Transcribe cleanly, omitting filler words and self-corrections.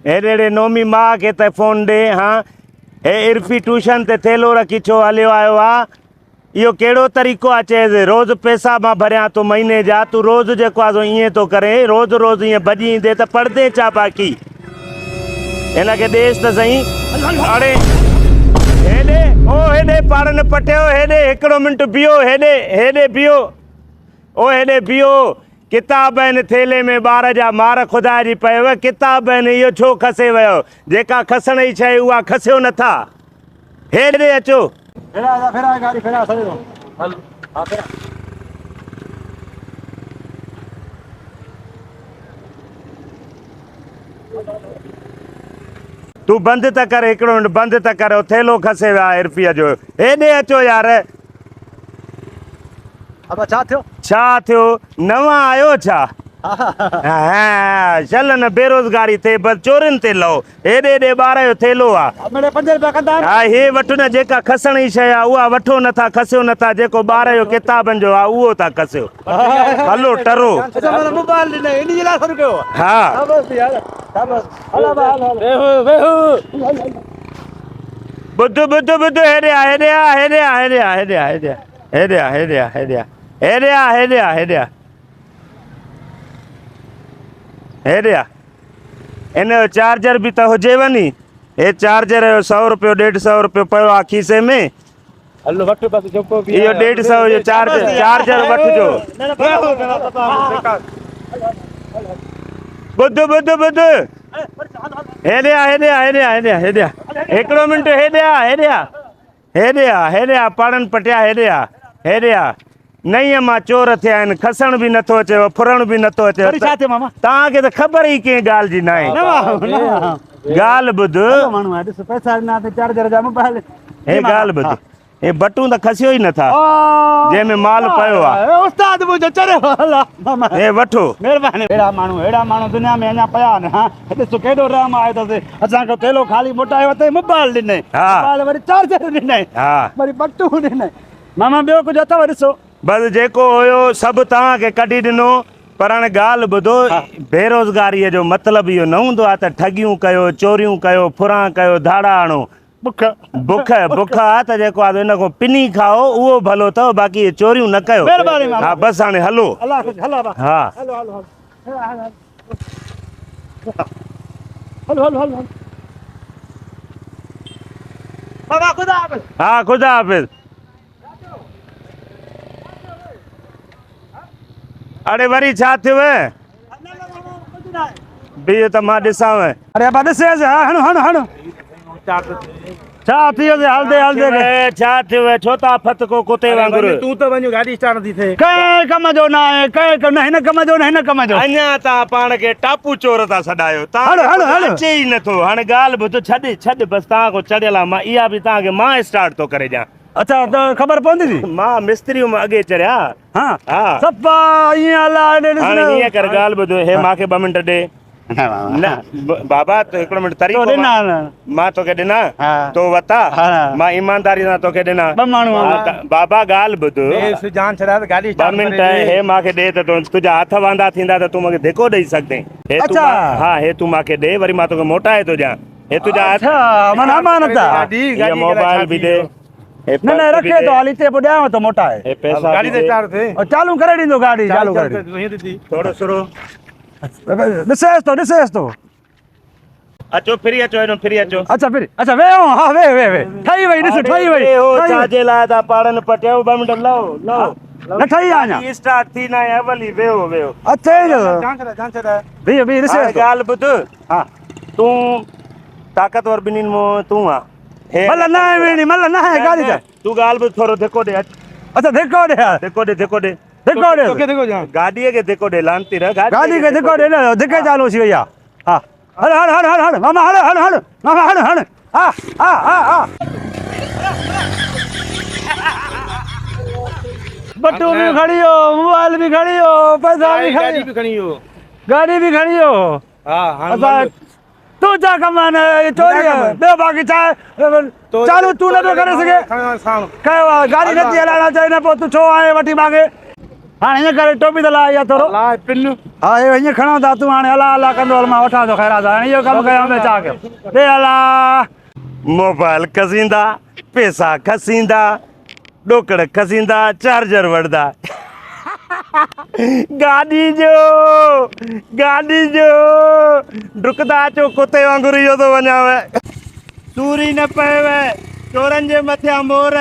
हेॾे नोमी मां खे त फ़ोन ॾे। हाँ हे इर्फ़ी ट्यूशन ते थेलो रखी छो हलियो आयो आहे? इहो कहिड़ो तरीक़ो आहे? चएसि रोज़ु पैसा मां भरियां थो महीने जा, तूं रोज़ु जेको आहे ईअं थो करे, रोज़ु रोज़ु ईअं भॼी ईंदे त पढ़ंदे छा बाक़ी? हिनखे ॾेसि त सही। अड़े हेॾे ओ हेॾे पाड़नि पटियो, हेॾे हिकिड़ो मिंट बीहो, हेॾे बीहो, ओ हेॾे बीहो। किताब आहिनि थेले में, ॿार जा मार ख़ुदा जी पयव, किताब आहिनि, इहो छो खसे वियो? जेका खसण जी शइ उहा खसियो नथा। हेॾे अचो। तूं बंदि त कर, हिकिड़ो मिंट बंदि त कर, थेलो खसे वियो आहे इर्फ़ीअ जो। हेॾे अचो यार। अब छा थियो? छा थियो? नवां आयो छा? चल न बेरोज़गारी थिए, बसि चोरियुनि ते लहो। हेॾे ॿार जो थेलो आहे। मेरे 5 रुपया कंदा। हा हे वठो न, जेका खसण जी शइ आहे उहा वठो नथा, खसियो नथा। जेको ॿार जो किताबनि जो आहे उहो था खसियो। हलो टरो। मोबाइल ॾिनई इन जे लाइ कयो। हा बस यार, बस हलो ॿुध हेॾे आ, हेॾे आ। इन जो चार्जर बि त हुजेव नी। हे चार्जर जो 100 रुपयो 150 रुपयो पियो आहे खीसे में। हलो वठ बस जेको बि इहो 150 जो चार्जर वठिजो। ॿुध हेॾे आ। हिकिड़ो मिंट हेॾे आ पाड़नि पटिया, हेॾे आ। नईं मां चोर थिया आहिनि, खसण बि नथो अचेव, फुरण बि नथो अचेव। तव्हांखे त ख़बर ई कंहिं ॻाल्हि जी न आहे। ॻाल्हि ॿुध, माण्हू आहे, ॾिस पैसा ॾिना अथई चार्जर जा मोबाइल। हे ॻाल्हि ॿुध, हे बटूं त खसियो ई नथा जंहिंमें माल पियो आहे। उस्ताद मुंहिंजो चरियो हला हे वठो। महिरबानी। अहिड़ा माण्हू दुनिया में अञा पिया आहिनि। हा ॾिस केॾो रहम आयो अथसि। असांखे थेलो ख़ाली मोटायो अथई, मोबाइल ॾिनई, मोबाइल वरी चार्जर ॾिनई, वरी बटूं ॾिनई। मामा ॿियो कुझु अथव? ॾिसो बसि जेको हुयो सभु तव्हांखे कढी ॾिनो। पर हाणे ॻाल्हि ॿुधो, बेरोज़गारीअ जो मतिलबु इहो न हूंदो आहे त ठगियूं कयो, चोरियूं कयो, फुरां कयो, धाड़ा हणो। बुख आहे त जेको आहे हिन खां पिनी खाओ, उहो भलो अथव, बाक़ी चोरियूं न कयो। हा बसि हाणे हलो। हा हा ख़ुदा हाफ़िज़। अड़े वरी छा थियव? बीहो त मां ॾिसांव। अरे अब ॾिसे हण छा थियो? हलदे छा थियो? छो था फत को कुते वांगुरु? तूं त वञो, गाॾी स्टार्ट थी थिए। कंहिं कम जो न आहे, न हिन कम जो, न हिन कम जो। अञा तव्हां पाण खे टापू चोर था सॾायो। तव्हां अचे ई नथो। हाणे ॻाल्हि ॿुधो, छॾ बसि, तव्हां खां चढ़ियल आहे मां। इहा बि तव्हांखे मां स्टार्ट थो करे ॾियां। अच्छा त ख़बर पवंदी थी? मां मिस्त्रियूं मां अॻे चढ़िया। हा सफ़ा ईअं हलाए। हाणे ईअं कर, ॻाल्हि ॿुधो, हे मूंखे 2 मिंट ॾे। न बाबा तो हिकिड़ो मिंट तरीक़ो मां तोखे ॾिना, तो वता, मां ईमानदारी सां तोखे ॾिना। बाबा ॻाल्हि ॿुध, 2 मिंट हे मूंखे ॾे त तुंहिंजा हथ वांदा थींदा त तूं मूंखे धिको ॾेई सघंदे। हा हे तूं मूंखे ॾे, वरी मां तोखे मोटाए थो ॾियां। हे तुंहिंजा मोबाइल बि ॾे। न रखे तो हाली ते ॿुधायांव तो मोटाए। हे पैसा गाड़ी ते स्टार्ट थे, चालू करे ॾींदो गाड़ी। चालू करे थोड़ो सुरो ॾिसेस तो। अचो फिरी अचो, हेॾो फिरी अचो। अच्छा फिरी, अच्छा वे हां वे ठही वई, ॾिस ठही वई। हो छाजे लाइ था पाड़नि पटियो? 2 मिंट लहो न ठही आया स्टार्ट थी ना है वली। वेहो अच्छा जांच भई ॾिसे ॻाल्हि ॿुध। हां तूं ताक़तवर ॿिन्हिनि में तूं आ। मतलब ना है वेणी, मतलब ना है गाड़ी जा। तूं ॻाल्हि ॿुध, थोरो धिको ॾे। अच्छा धिको ॾे तोखे धिको ॾे। गाॾीअ खे धिको ॾे, लानती रह। गाड़ी खे धिको ॾे न, धिके चालू थी वई आहे। हा हल मामा हल मामा हल। हा बटू भी खड़ी हो, मोबाइल भी खड़ी हो, पैसा भी खड़ी हो, गाड़ी भी खड़ी हो। हां तू जा कमान चोरी है बे बाकी चाहे चालू तू न करे सके कयो गाड़ी नथी हलाइण चाहिए न। पोइ तू छो आए वठी मांगे? हाणे ईअं करे टोपी त ला इहा थोरो हा हे ईअं खणो था तूं हाणे अला अला कंदो हल मां वठां थो ख़ैरा सां हाणे इहो कमु कयां त छा कयो ॾे अला मोबाइल खसींदा पैसा खसींदा ॾोकड़ खसींदा चार्जर वठंदा गाॾी जो डुकंदा अचो कुते वांगुरु इहो थो वञाव सूरी न पएव चोरनि जे मथियां मोर